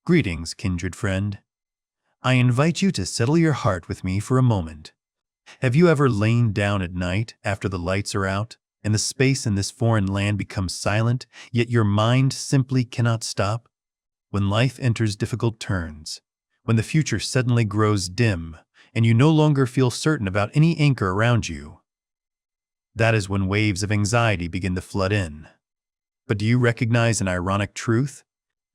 Greetings, kindred friend. I invite you to settle your heart with me for a moment. Have you ever lain down at night after the lights are out and the space in this foreign land becomes silent, yet your mind simply cannot stop? When life enters difficult turns, when the future suddenly grows dim and you no longer feel certain about any anchor around you, that is when waves of anxiety begin to flood in. But do you recognize an ironic truth?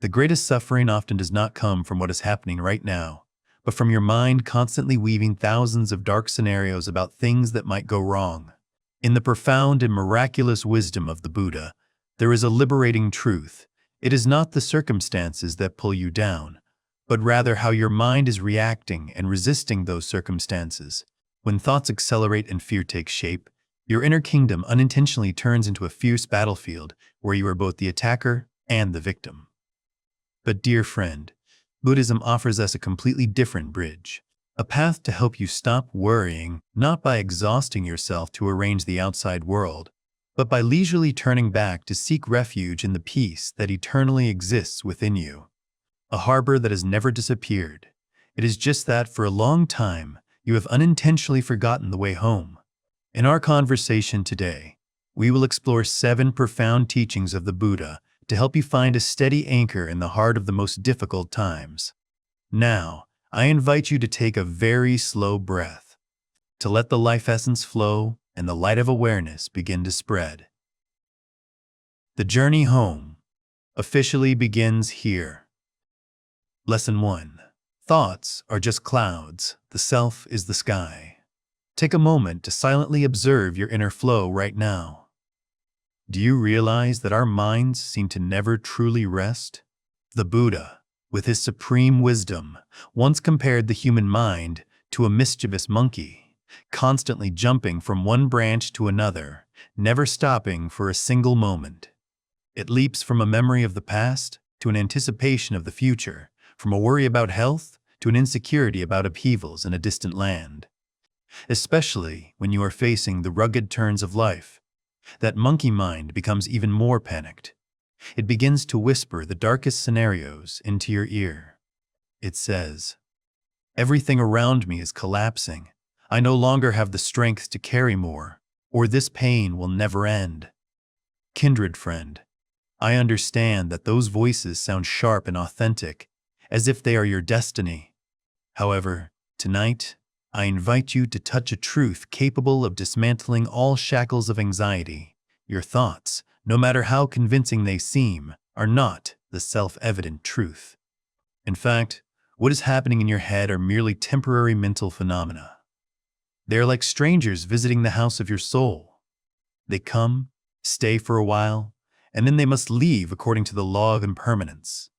The greatest suffering often does not come from what is happening right now, but from your mind constantly weaving thousands of dark scenarios about things that might go wrong. In the profound and miraculous wisdom of the Buddha, there is a liberating truth. It is not the circumstances that pull you down, but rather how your mind is reacting and resisting those circumstances. When thoughts accelerate and fear takes shape, your inner kingdom unintentionally turns into a fierce battlefield where you are both the attacker and the victim. But dear friend, Buddhism offers us a completely different bridge, a path to help you stop worrying, not by exhausting yourself to arrange the outside world, but by leisurely turning back to seek refuge in the peace that eternally exists within you. A harbor that has never disappeared. It is just that for a long time, you have unintentionally forgotten the way home. In our conversation today, we will explore 7 profound teachings of the Buddha to help you find a steady anchor in the heart of the most difficult times. Now, I invite you to take a very slow breath, to let the life essence flow and the light of awareness begin to spread. The journey home officially begins here. Lesson 1. Thoughts are just clouds. The self is the sky. Take a moment to silently observe your inner flow right now. Do you realize that our minds seem to never truly rest? The Buddha, with his supreme wisdom, once compared the human mind to a mischievous monkey, constantly jumping from one branch to another, never stopping for a single moment. It leaps from a memory of the past to an anticipation of the future, from a worry about health to an insecurity about upheavals in a distant land. Especially when you are facing the rugged turns of life, that monkey mind becomes even more panicked. It begins to whisper the darkest scenarios into your ear. It says, "Everything around me is collapsing. I no longer have the strength to carry more, or this pain will never end." Kindred friend, I understand that those voices sound sharp and authentic, as if they are your destiny. However, tonight, I invite you to touch a truth capable of dismantling all shackles of anxiety. Your thoughts, no matter how convincing they seem, are not the self-evident truth. In fact, what is happening in your head are merely temporary mental phenomena. They are like strangers visiting the house of your soul. They come, stay for a while, and then they must leave according to the law of impermanence.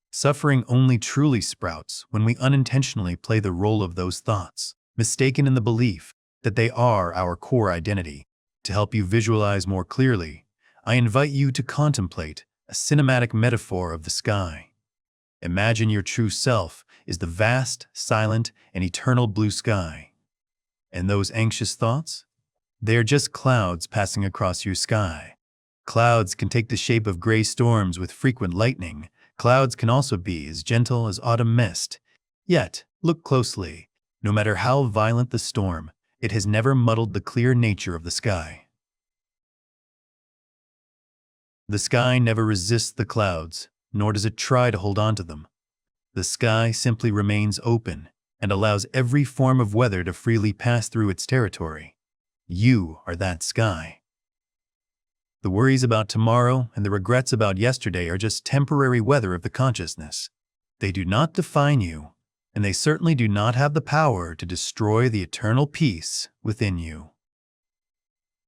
Suffering only truly sprouts when we unintentionally play the role of those thoughts, mistaken in the belief that they are our core identity. To help you visualize more clearly, I invite you to contemplate a cinematic metaphor of the sky. Imagine your true self is the vast, silent, and eternal blue sky. And those anxious thoughts? They are just clouds passing across your sky. Clouds can take the shape of gray storms with frequent lightning. Clouds can also be as gentle as autumn mist. Yet, look closely. No matter how violent the storm, it has never muddled the clear nature of the sky. The sky never resists the clouds, nor does it try to hold on to them. The sky simply remains open and allows every form of weather to freely pass through its territory. You are that sky. The worries about tomorrow and the regrets about yesterday are just temporary weather of the consciousness. They do not define you, and they certainly do not have the power to destroy the eternal peace within you.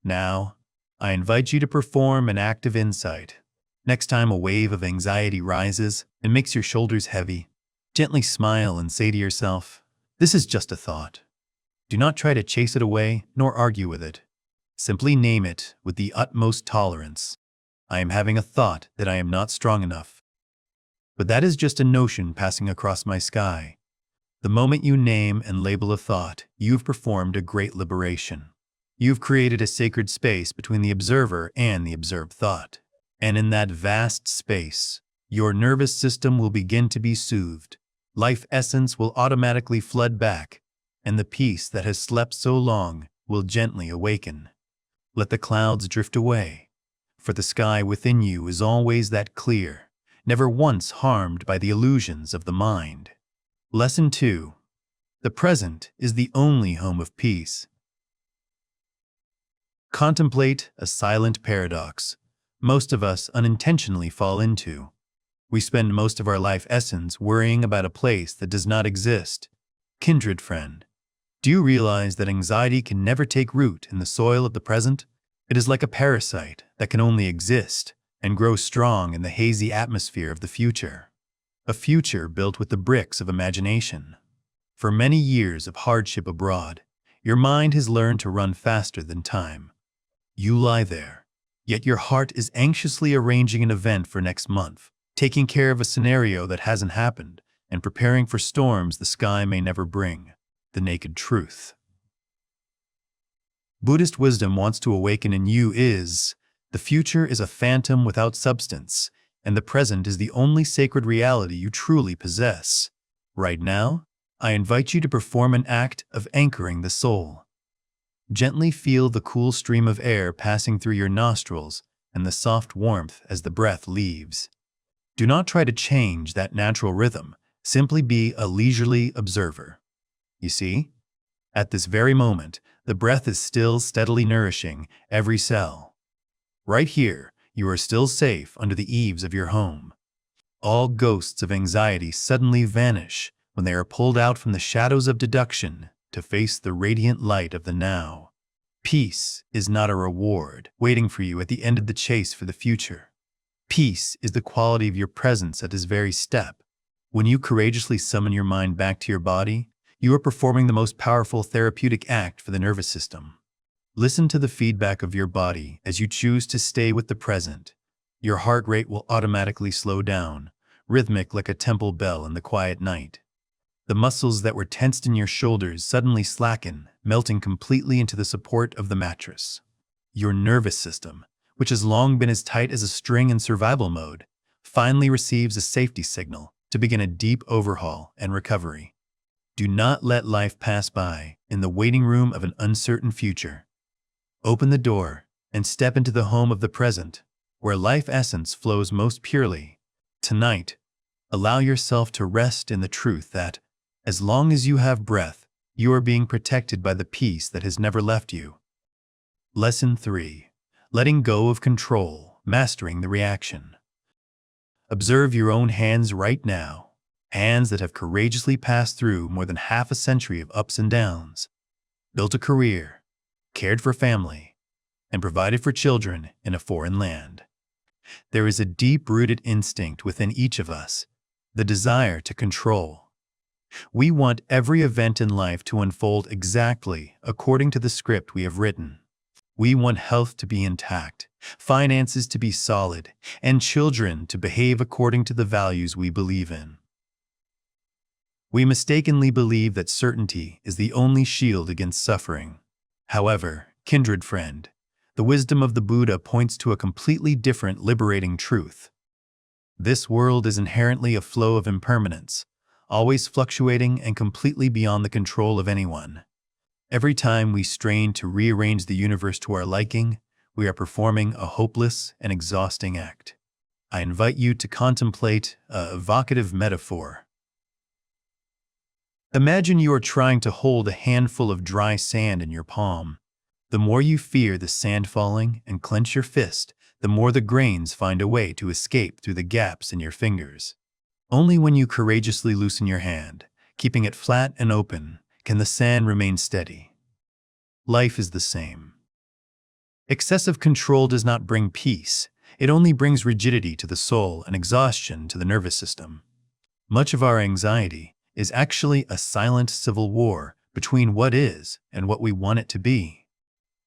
Now, I invite you to perform an act of insight. Next time a wave of anxiety rises and makes your shoulders heavy, gently smile and say to yourself, "This is just a thought." Do not try to chase it away nor argue with it. Simply name it with the utmost tolerance. I am having a thought that I am not strong enough. But that is just a notion passing across my sky. The moment you name and label a thought, you've performed a great liberation. You've created a sacred space between the observer and the observed thought. And in that vast space, Your nervous system will begin to be soothed. Life essence will automatically flood back, and the peace that has slept so long will gently awaken. Let the clouds drift away, for the sky within you is always that clear, never once harmed by the illusions of the mind. Lesson 2. The present is the only home of peace. Contemplate a silent paradox most of us unintentionally fall into. We spend most of our life essence worrying about a place that does not exist. Kindred friend, do you realize that anxiety can never take root in the soil of the present? It is like a parasite that can only exist and grow strong in the hazy atmosphere of the future. A future built with the bricks of imagination. For many years of hardship abroad, your mind has learned to run faster than time. You lie there, yet your heart is anxiously arranging an event for next month, taking care of a scenario that hasn't happened, and preparing for storms the sky may never bring. The naked truth. Buddhist wisdom wants to awaken in you is, the future is a phantom without substance, and the present is the only sacred reality you truly possess. Right now, I invite you to perform an act of anchoring the soul. Gently feel the cool stream of air passing through your nostrils and the soft warmth as the breath leaves. Do not try to change that natural rhythm, simply be a leisurely observer. You see, at this very moment, the breath is still steadily nourishing every cell. Right here, you are still safe under the eaves of your home. All ghosts of anxiety suddenly vanish when they are pulled out from the shadows of deduction to face the radiant light of the now. Peace is not a reward waiting for you at the end of the chase for the future. Peace is the quality of your presence at this very step. When you courageously summon your mind back to your body, you are performing the most powerful therapeutic act for the nervous system. Listen to the feedback of your body as you choose to stay with the present. Your heart rate will automatically slow down, rhythmic like a temple bell in the quiet night. The muscles that were tensed in your shoulders suddenly slacken, melting completely into the support of the mattress. Your nervous system, which has long been as tight as a string in survival mode, finally receives a safety signal to begin a deep overhaul and recovery. Do not let life pass by in the waiting room of an uncertain future. Open the door and step into the home of the present, where life essence flows most purely. Tonight, allow yourself to rest in the truth that, as long as you have breath, you are being protected by the peace that has never left you. Lesson 3. Letting go of control, mastering the reaction. Observe your own hands right now. Hands that have courageously passed through more than half a century of ups and downs, built a career, cared for family, and provided for children in a foreign land. There is a deep-rooted instinct within each of us, the desire to control. We want every event in life to unfold exactly according to the script we have written. We want health to be intact, finances to be solid, and children to behave according to the values we believe in. We mistakenly believe that certainty is the only shield against suffering. However, kindred friend, the wisdom of the Buddha points to a completely different liberating truth. This world is inherently a flow of impermanence, always fluctuating and completely beyond the control of anyone. Every time we strain to rearrange the universe to our liking, we are performing a hopeless and exhausting act. I invite you to contemplate an evocative metaphor. Imagine you are trying to hold a handful of dry sand in your palm. The more you fear the sand falling and clench your fist, the more the grains find a way to escape through the gaps in your fingers. Only when you courageously loosen your hand, keeping it flat and open, can the sand remain steady. Life is the same. Excessive control does not bring peace. It only brings rigidity to the soul and exhaustion to the nervous system. Much of our anxiety is actually a silent civil war between what is and what we want it to be.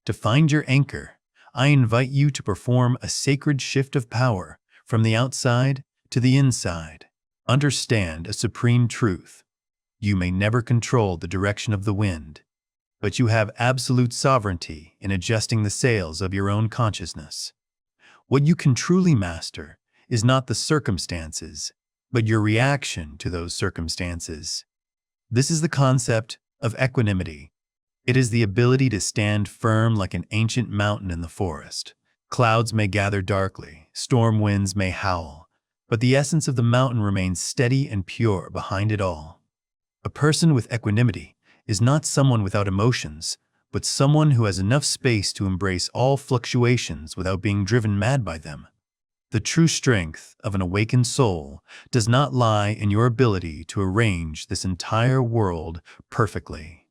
To find your anchor, I invite you to perform a sacred shift of power from the outside to the inside. Understand a supreme truth. You may never control the direction of the wind, but you have absolute sovereignty in adjusting the sails of your own consciousness. What you can truly master is not the circumstances, but your reaction to those circumstances. This is the concept of equanimity. It is the ability to stand firm like an ancient mountain in the forest. Clouds may gather darkly, storm winds may howl, but the essence of the mountain remains steady and pure behind it all. A person with equanimity is not someone without emotions, but someone who has enough space to embrace all fluctuations without being driven mad by them. The true strength of an awakened soul does not lie in your ability to arrange this entire world perfectly.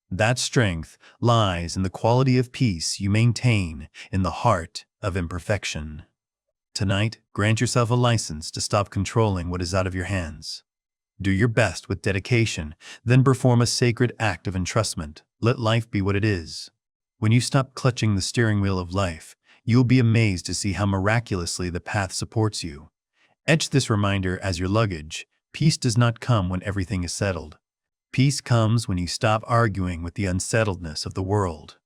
That strength lies in the quality of peace you maintain in the heart of imperfection. Tonight, grant yourself a license to stop controlling what is out of your hands. Do your best with dedication, then perform a sacred act of entrustment. Let life be what it is. When you stop clutching the steering wheel of life, you will be amazed to see how miraculously the path supports you. Etch this reminder as your luggage. Peace does not come when everything is settled. Peace comes when you stop arguing with the unsettledness of the world.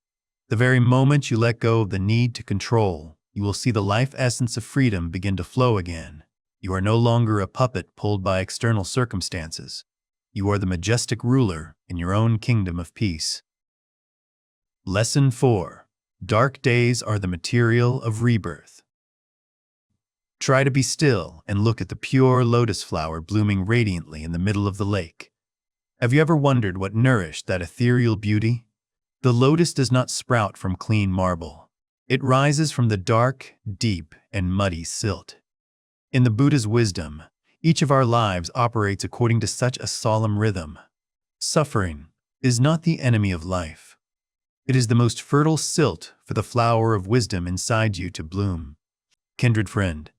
The very moment you let go of the need to control, you will see the life essence of freedom begin to flow again. You are no longer a puppet pulled by external circumstances. You are the majestic ruler in your own kingdom of peace. Lesson 4. Dark days are the material of rebirth. Try to be still and look at the pure lotus flower blooming radiantly in the middle of the lake. Have you ever wondered what nourished that ethereal beauty? The lotus does not sprout from clean marble. It rises from the dark, deep, and muddy silt. In the Buddha's wisdom, each of our lives operates according to such a solemn rhythm. Suffering is not the enemy of life. It is the most fertile silt for the flower of wisdom inside you to bloom. Kindred friend,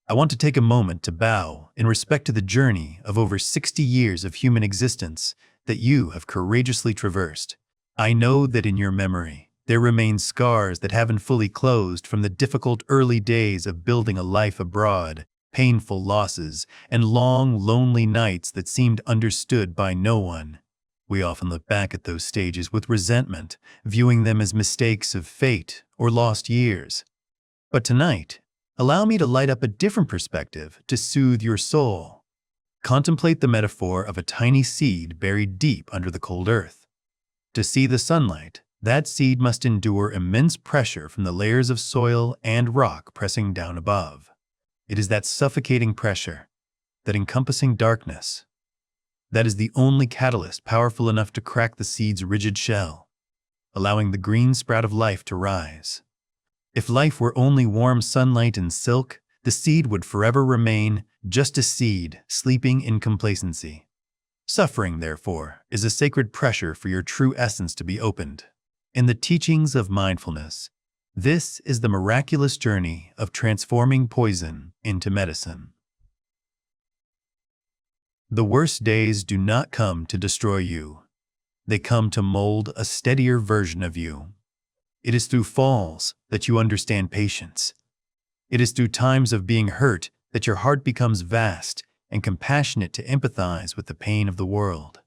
I want to take a moment to bow in respect to the journey of over 60 years of human existence that you have courageously traversed. I know that in your memory, there remain scars that haven't fully closed from the difficult early days of building a life abroad, painful losses, and long, lonely nights that seemed understood by no one. We often look back at those stages with resentment, viewing them as mistakes of fate or lost years. But tonight, allow me to light up a different perspective to soothe your soul. Contemplate the metaphor of a tiny seed buried deep under the cold earth. To see the sunlight, that seed must endure immense pressure from the layers of soil and rock pressing down above. It is that suffocating pressure, that encompassing darkness, that is the only catalyst powerful enough to crack the seed's rigid shell, allowing the green sprout of life to rise. If life were only warm sunlight and silk, the seed would forever remain just a seed, sleeping in complacency. Suffering, therefore, is a sacred pressure for your true essence to be opened. In the teachings of mindfulness, this is the miraculous journey of transforming poison into medicine. The worst days do not come to destroy you. They come to mold a steadier version of you. It is through falls that you understand patience. It is through times of being hurt that your heart becomes vast and compassionate to empathize with the pain of the world.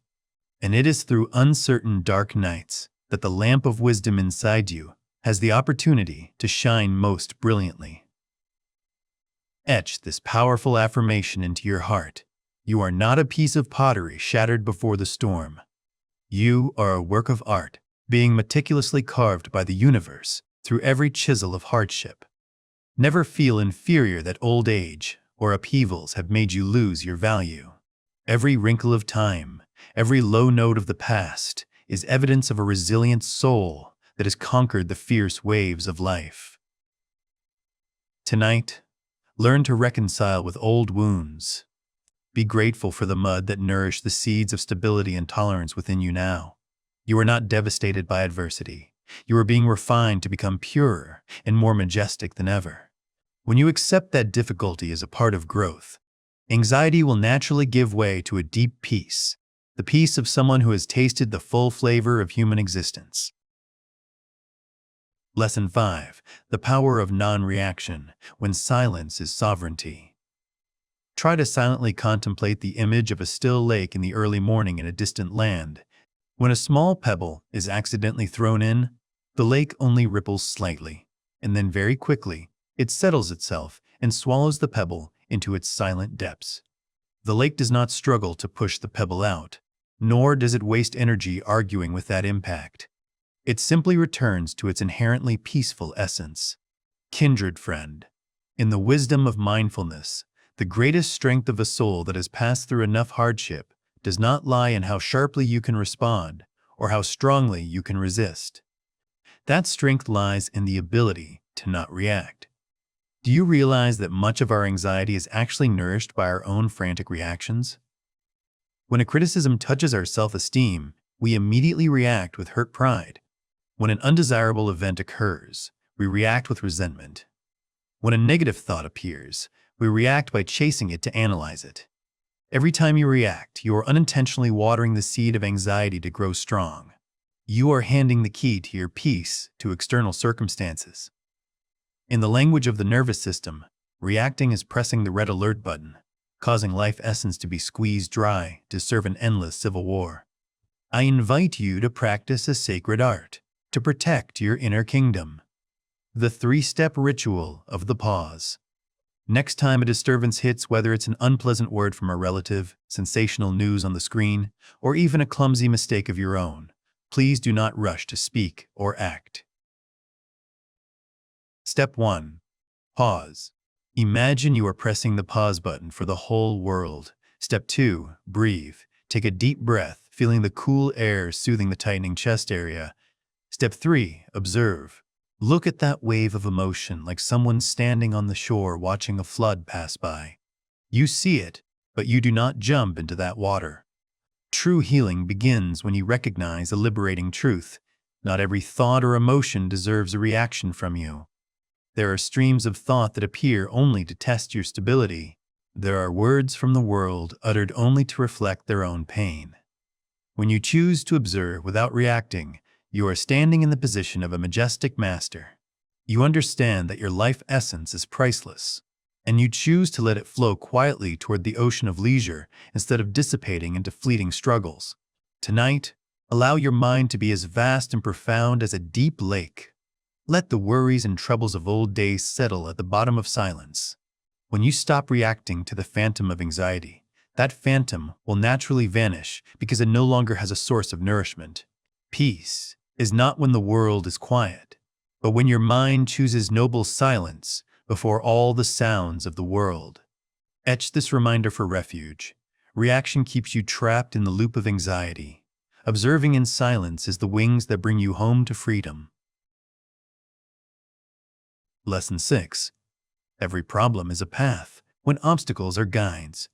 And it is through uncertain dark nights that the lamp of wisdom inside you has the opportunity to shine most brilliantly. Etch this powerful affirmation into your heart. You are not a piece of pottery shattered before the storm. You are a work of art, being meticulously carved by the universe through every chisel of hardship. Never feel inferior that old age or upheavals have made you lose your value. Every wrinkle of time, every low note of the past is evidence of a resilient soul that has conquered the fierce waves of life. Tonight, learn to reconcile with old wounds. Be grateful for the mud that nourished the seeds of stability and tolerance within you now. You are not devastated by adversity. You are being refined to become purer and more majestic than ever. When you accept that difficulty is a part of growth, anxiety will naturally give way to a deep peace, the peace of someone who has tasted the full flavor of human existence. Lesson 5. The power of non-reaction when silence is sovereignty. Try to silently contemplate the image of a still lake in the early morning in a distant land. When a small pebble is accidentally thrown in, the lake only ripples slightly, and then very quickly, it settles itself and swallows the pebble into its silent depths. The lake does not struggle to push the pebble out, nor does it waste energy arguing with that impact. It simply returns to its inherently peaceful essence. Kindred friend, in the wisdom of mindfulness, the greatest strength of a soul that has passed through enough hardship does not lie in how sharply you can respond or how strongly you can resist. That strength lies in the ability to not react. Do you realize that much of our anxiety is actually nourished by our own frantic reactions? When a criticism touches our self-esteem, we immediately react with hurt pride. When an undesirable event occurs, we react with resentment. When a negative thought appears, we react by chasing it to analyze it. Every time you react, you are unintentionally watering the seed of anxiety to grow strong. You are handing the key to your peace to external circumstances. In the language of the nervous system, reacting is pressing the red alert button, causing life essence to be squeezed dry to serve an endless civil war. I invite you to practice a sacred art to protect your inner kingdom. The 3-step ritual of the pause. Next time a disturbance hits, whether it's an unpleasant word from a relative, sensational news on the screen, or even a clumsy mistake of your own, please do not rush to speak or act. Step 1. Pause. Imagine you are pressing the pause button for the whole world. Step 2. Breathe. Take a deep breath, feeling the cool air soothing the tightening chest area. Step 3. Observe. Look at that wave of emotion like someone standing on the shore watching a flood pass by. You see it, but you do not jump into that water. True healing begins when you recognize a liberating truth. Not every thought or emotion deserves a reaction from you. There are streams of thought that appear only to test your stability. There are words from the world uttered only to reflect their own pain. When you choose to observe without reacting, you are standing in the position of a majestic master. You understand that your life essence is priceless, and you choose to let it flow quietly toward the ocean of leisure instead of dissipating into fleeting struggles. Tonight, allow your mind to be as vast and profound as a deep lake. Let the worries and troubles of old days settle at the bottom of silence. When you stop reacting to the phantom of anxiety, that phantom will naturally vanish because it no longer has a source of nourishment. Peace is not when the world is quiet, but when your mind chooses noble silence before all the sounds of the world. Etch this reminder for refuge. Reaction keeps you trapped in the loop of anxiety. Observing in silence is the wings that bring you home to freedom. Lesson 6. Every problem is a path when obstacles are guides.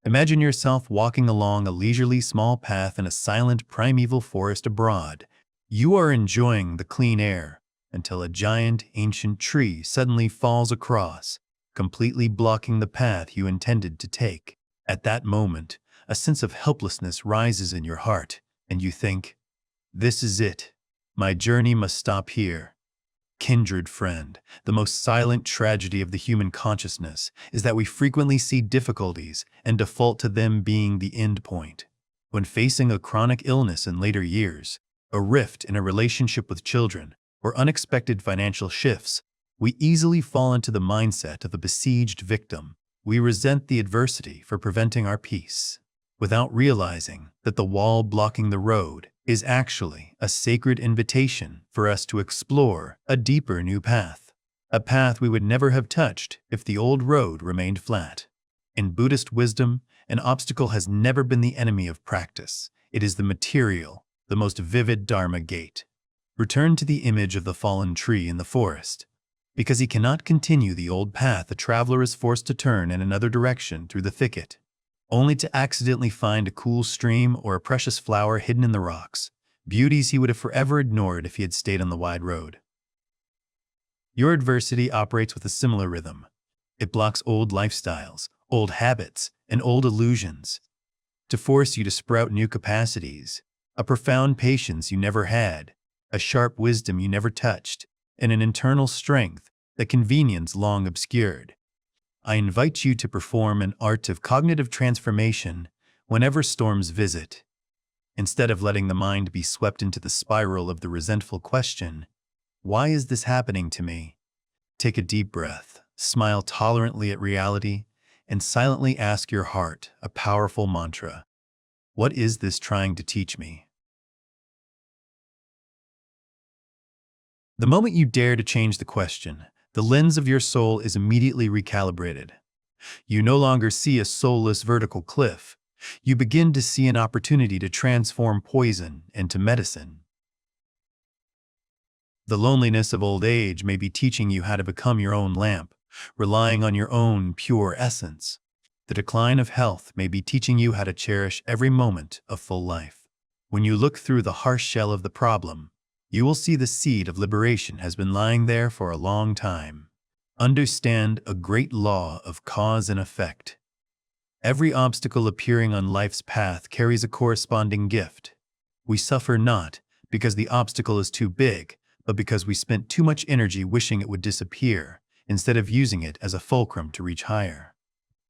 Imagine yourself walking along a leisurely small path in a silent primeval forest abroad. You are enjoying the clean air until a giant ancient tree suddenly falls across, completely blocking the path you intended to take. At that moment, a sense of helplessness rises in your heart, and you think, "This is it. My journey must stop here." Kindred friend, the most silent tragedy of the human consciousness is that we frequently see difficulties and default to them being the end point. When facing a chronic illness in later years, a rift in a relationship with children, or unexpected financial shifts, we easily fall into the mindset of a besieged victim. We resent the adversity for preventing our peace, without realizing that the wall blocking the road is actually a sacred invitation for us to explore a deeper new path, a path we would never have touched if the old road remained flat. In Buddhist wisdom, an obstacle has never been the enemy of practice. It is the material, the most vivid Dharma gate. Return to the image of the fallen tree in the forest. Because he cannot continue the old path, the traveler is forced to turn in another direction through the thicket, only to accidentally find a cool stream or a precious flower hidden in the rocks, beauties he would have forever ignored if he had stayed on the wide road. Your adversity operates with a similar rhythm. It blocks old lifestyles, old habits, and old illusions to force you to sprout new capacities, a profound patience you never had, a sharp wisdom you never touched, and an internal strength that convenience long obscured. I invite you to perform an art of cognitive transformation whenever storms visit. Instead of letting the mind be swept into the spiral of the resentful question, "Why is this happening to me?" Take a deep breath, smile tolerantly at reality, and silently ask your heart a powerful mantra. What is this trying to teach me? The moment you dare to change the question, the lens of your soul is immediately recalibrated. You no longer see a soulless vertical cliff. You begin to see an opportunity to transform poison into medicine. The loneliness of old age may be teaching you how to become your own lamp, relying on your own pure essence. The decline of health may be teaching you how to cherish every moment of full life. When you look through the harsh shell of the problem, you will see the seed of liberation has been lying there for a long time. Understand a great law of cause and effect. Every obstacle appearing on life's path carries a corresponding gift. We suffer not because the obstacle is too big, but because we spent too much energy wishing it would disappear, instead of using it as a fulcrum to reach higher.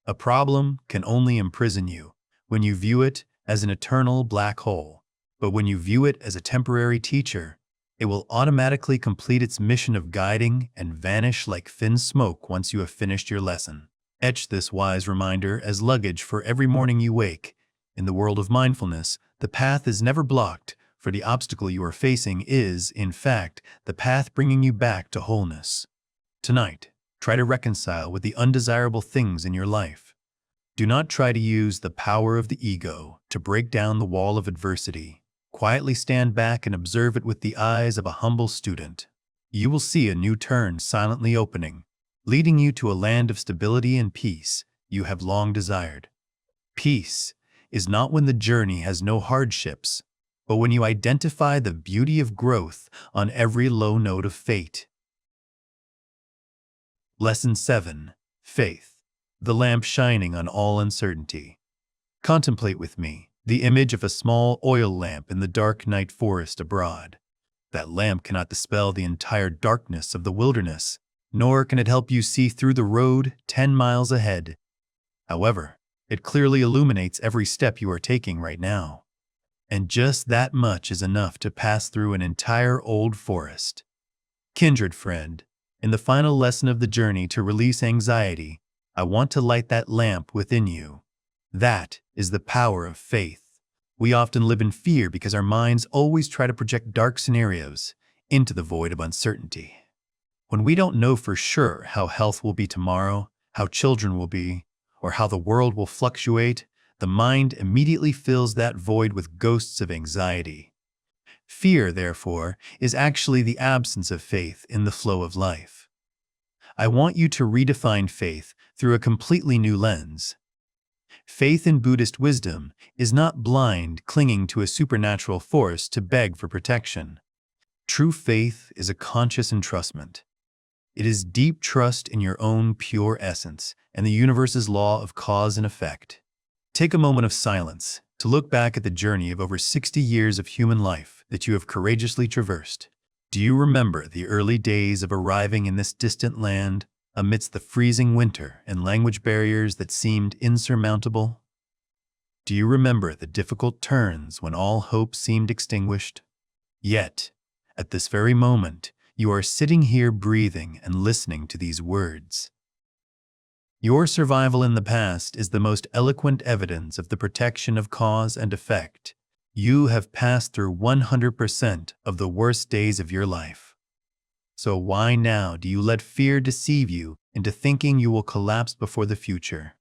A problem can only imprison you when you view it as an eternal black hole, but when you view it as a temporary teacher, it will automatically complete its mission of guiding and vanish like thin smoke once you have finished your lesson. Etch this wise reminder as luggage for every morning you wake. In the world of mindfulness, the path is never blocked, for the obstacle you are facing is, in fact, the path bringing you back to wholeness. Tonight, try to reconcile with the undesirable things in your life. Do not try to use the power of the ego to break down the wall of adversity. Quietly stand back and observe it with the eyes of a humble student. You will see a new turn silently opening, leading you to a land of stability and peace you have long desired. Peace is not when the journey has no hardships, but when you identify the beauty of growth on every low note of fate. Lesson 7. Faith, the lamp shining on all uncertainty. Contemplate with me the image of a small oil lamp in the dark night forest abroad. That lamp cannot dispel the entire darkness of the wilderness, nor can it help you see through the road 10 miles ahead. However, it clearly illuminates every step you are taking right now. And just that much is enough to pass through an entire old forest. Kindred friend, in the final lesson of the journey to release anxiety, I want to light that lamp within you. That is the power of faith. We often live in fear because our minds always try to project dark scenarios into the void of uncertainty. When we don't know for sure how health will be tomorrow, how children will be, or how the world will fluctuate, the mind immediately fills that void with ghosts of anxiety. Fear, therefore, is actually the absence of faith in the flow of life. I want you to redefine faith through a completely new lens. Faith in Buddhist wisdom is not blind clinging to a supernatural force to beg for protection. True faith is a conscious entrustment. It is deep trust in your own pure essence and the universe's law of cause and effect. Take a moment of silence to look back at the journey of over 60 years of human life that you have courageously traversed. Do you remember the early days of arriving in this distant land amidst the freezing winter and language barriers that seemed insurmountable? Do you remember the difficult turns when all hope seemed extinguished? Yet, at this very moment, you are sitting here breathing and listening to these words. Your survival in the past is the most eloquent evidence of the protection of cause and effect. You have passed through 100% of the worst days of your life. So why now do you let fear deceive you into thinking you will collapse before the future?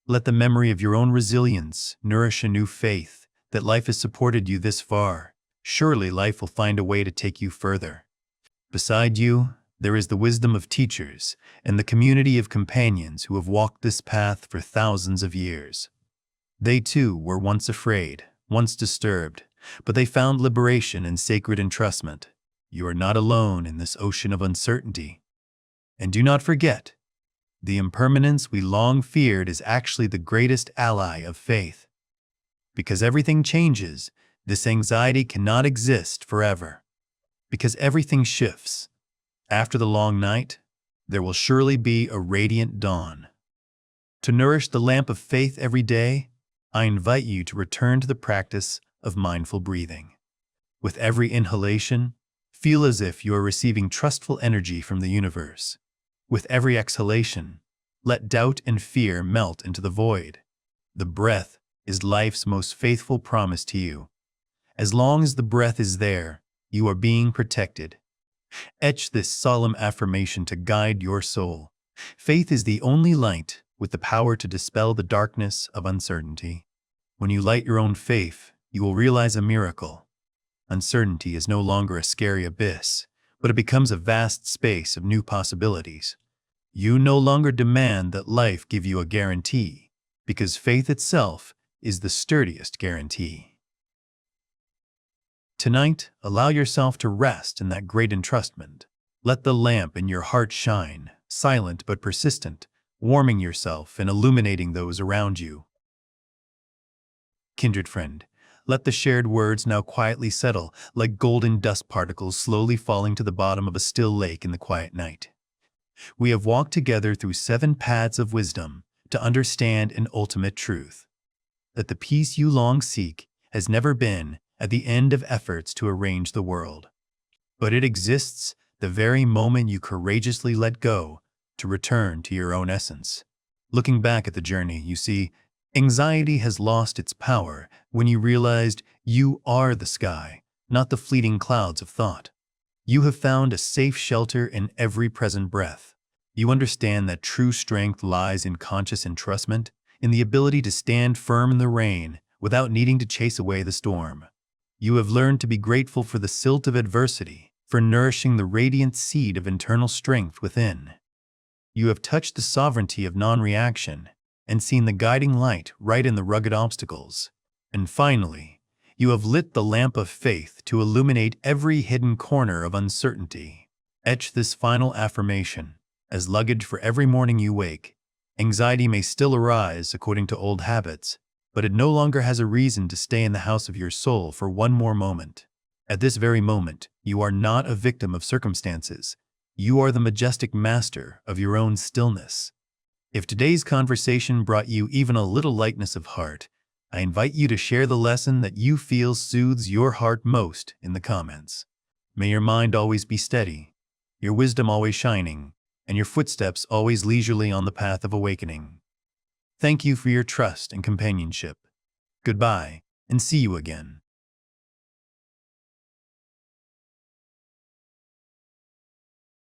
Let the memory of your own resilience nourish a new faith that life has supported you this far. Surely life will find a way to take you further. Beside you, there is the wisdom of teachers and the community of companions who have walked this path for thousands of years. They too were once afraid, once disturbed, but they found liberation in sacred entrustment. You are not alone in this ocean of uncertainty. And do not forget, the impermanence we long feared is actually the greatest ally of faith. Because everything changes, this anxiety cannot exist forever. Because everything shifts. After the long night, there will surely be a radiant dawn. To nourish the lamp of faith every day, I invite you to return to the practice of mindful breathing. With every inhalation, feel as if you are receiving trustful energy from the universe. With every exhalation, let doubt and fear melt into the void. The breath is life's most faithful promise to you. As long as the breath is there, you are being protected. Etch this solemn affirmation to guide your soul. Faith is the only light with the power to dispel the darkness of uncertainty. When you light your own faith, you will realize a miracle. Uncertainty is no longer a scary abyss, but it becomes a vast space of new possibilities. You no longer demand that life give you a guarantee, because faith itself is the sturdiest guarantee. Tonight, allow yourself to rest in that great entrustment. Let the lamp in your heart shine, silent but persistent, warming yourself and illuminating those around you. Kindred friend, let the shared words now quietly settle like golden dust particles slowly falling to the bottom of a still lake in the quiet night. We have walked together through 7 paths of wisdom to understand an ultimate truth, that the peace you long seek has never been at the end of efforts to arrange the world, but it exists the very moment you courageously let go to return to your own essence. Looking back at the journey, you see, anxiety has lost its power when you realized you are the sky, not the fleeting clouds of thought. You have found a safe shelter in every present breath. You understand that true strength lies in conscious entrustment, in the ability to stand firm in the rain without needing to chase away the storm. You have learned to be grateful for the silt of adversity, for nourishing the radiant seed of internal strength within. You have touched the sovereignty of non-reaction and seen the guiding light right in the rugged obstacles. And finally, you have lit the lamp of faith to illuminate every hidden corner of uncertainty. Etch this final affirmation as luggage for every morning you wake. Anxiety may still arise according to old habits, but it no longer has a reason to stay in the house of your soul for one more moment. At this very moment, you are not a victim of circumstances. You are the majestic master of your own stillness. If today's conversation brought you even a little lightness of heart, I invite you to share the lesson that you feel soothes your heart most in the comments. May your mind always be steady, your wisdom always shining, and your footsteps always leisurely on the path of awakening. Thank you for your trust and companionship. Goodbye, and see you again.